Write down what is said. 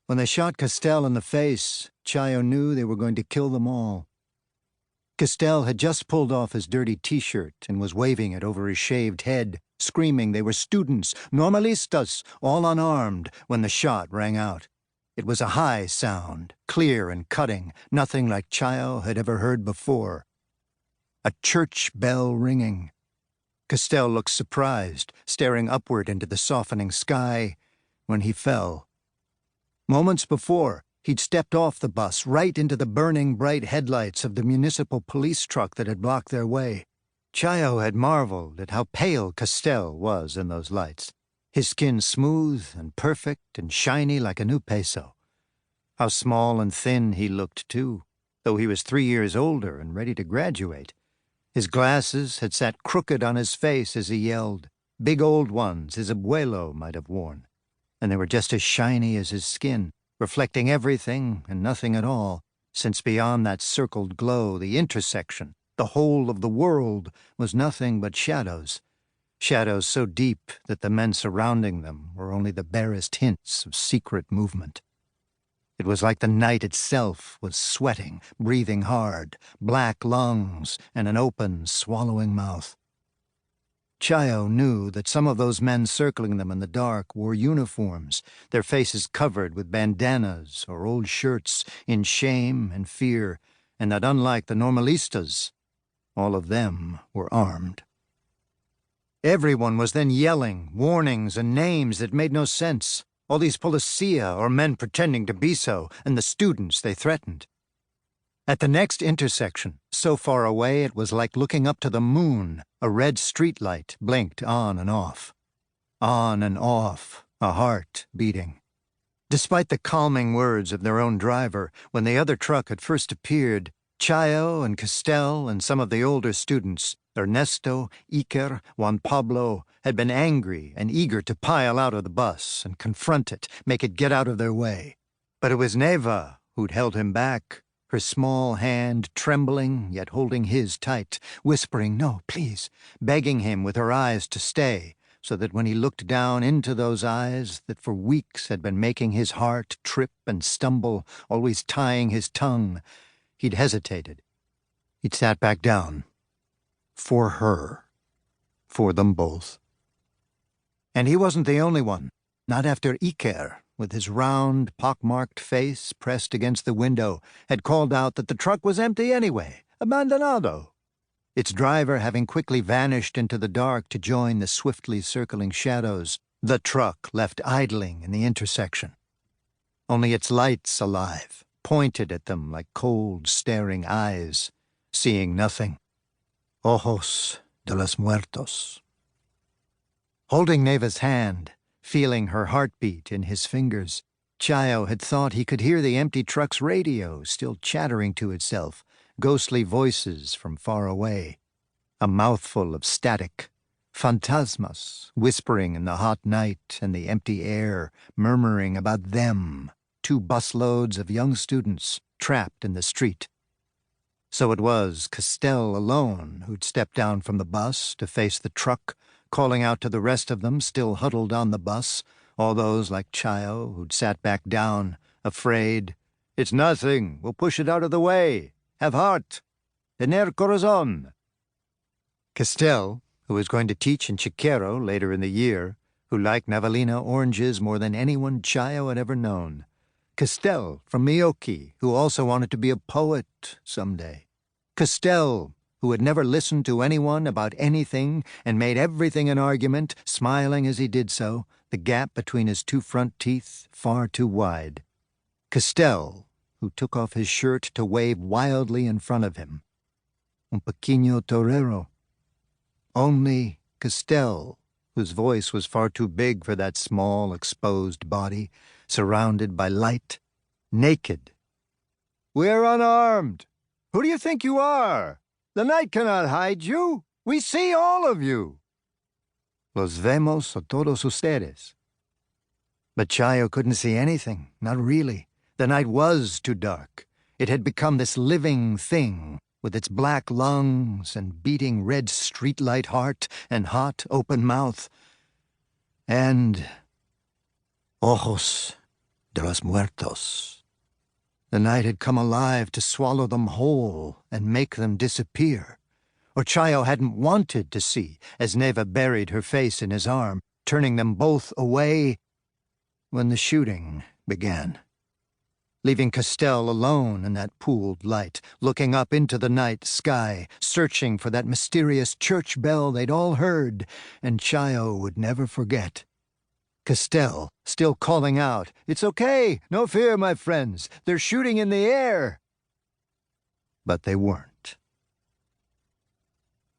When they shot Castel in the face, Chayo knew they were going to kill them all. Castel had just pulled off his dirty T-shirt and was waving it over his shaved head, screaming they were students, normalistas, all unarmed, when the shot rang out. It was a high sound, clear and cutting, nothing like Chayo had ever heard before. A church bell ringing. Castel looked surprised, staring upward into the softening sky, when he fell. Moments before, he'd stepped off the bus right into the burning bright headlights of the municipal police truck that had blocked their way. Chayo had marveled at how pale Castel was in those lights, his skin smooth and perfect and shiny like a new peso. How small and thin he looked, too, though he was 3 years older and ready to graduate. His glasses had sat crooked on his face as he yelled, big old ones his abuelo might have worn, and they were just as shiny as his skin, reflecting everything and nothing at all, since beyond that circled glow, the intersection, the whole of the world, was nothing but shadows. Shadows so deep that the men surrounding them were only the barest hints of secret movement. It was like the night itself was sweating, breathing hard, black lungs and an open, swallowing mouth. Chayo knew that some of those men circling them in the dark wore uniforms, their faces covered with bandanas or old shirts, in shame and fear, and that unlike the normalistas, all of them were armed. Everyone was then yelling warnings and names that made no sense. All these policia or men pretending to be so, and the students they threatened. At the next intersection, so far away it was like looking up to the moon, a red streetlight blinked on and off. On and off, a heart beating. Despite the calming words of their own driver, when the other truck had first appeared, Chayo and Castel and some of the older students, Ernesto, Iker, Juan Pablo, had been angry and eager to pile out of the bus and confront it, make it get out of their way. But it was Neva who'd held him back, her small hand trembling yet holding his tight, whispering, "No, please," begging him with her eyes to stay, so that when he looked down into those eyes that for weeks had been making his heart trip and stumble, always tying his tongue, he'd hesitated. He'd sat back down. For her. For them both. And he wasn't the only one. Not after Iker, with his round, pockmarked face pressed against the window, had called out that the truck was empty anyway, abandonado. Its driver having quickly vanished into the dark to join the swiftly circling shadows, the truck left idling in the intersection. Only its lights alive, pointed at them like cold, staring eyes, seeing nothing. Ojos de los muertos. Holding Neva's hand, feeling her heartbeat in his fingers, Chayo had thought he could hear the empty truck's radio still chattering to itself, ghostly voices from far away. A mouthful of static, phantasmas whispering in the hot night and the empty air, murmuring about them, 2 busloads of young students trapped in the street. So it was Castel alone who'd stepped down from the bus to face the truck, calling out to the rest of them still huddled on the bus, all those like Chayo who'd sat back down, afraid. "It's nothing. We'll push it out of the way. Have heart. Tener corazón." Castel, who was going to teach in Chiquero later in the year, who liked Navalina oranges more than anyone Chayo had ever known. Castel from Miyoki, who also wanted to be a poet someday. Castel, who had never listened to anyone about anything and made everything an argument, smiling as he did so, the gap between his 2 front teeth far too wide. Castel, who took off his shirt to wave wildly in front of him. Un pequeño torero. Only Castel, whose voice was far too big for that small, exposed body, surrounded by light, naked. "We're unarmed. Who do you think you are? The night cannot hide you. We see all of you." Los vemos a todos ustedes. But Chayo couldn't see anything, not really. The night was too dark. It had become this living thing, with its black lungs and beating red streetlight heart and hot open mouth. And ojos de los muertos. The night had come alive to swallow them whole and make them disappear. Or Chayo hadn't wanted to see, as Neva buried her face in his arm, turning them both away when the shooting began. Leaving Castell alone in that pooled light, looking up into the night sky, searching for that mysterious church bell they'd all heard, and Chayo would never forget. Castell, still calling out, "It's okay, no fear, my friends, they're shooting in the air." But they weren't.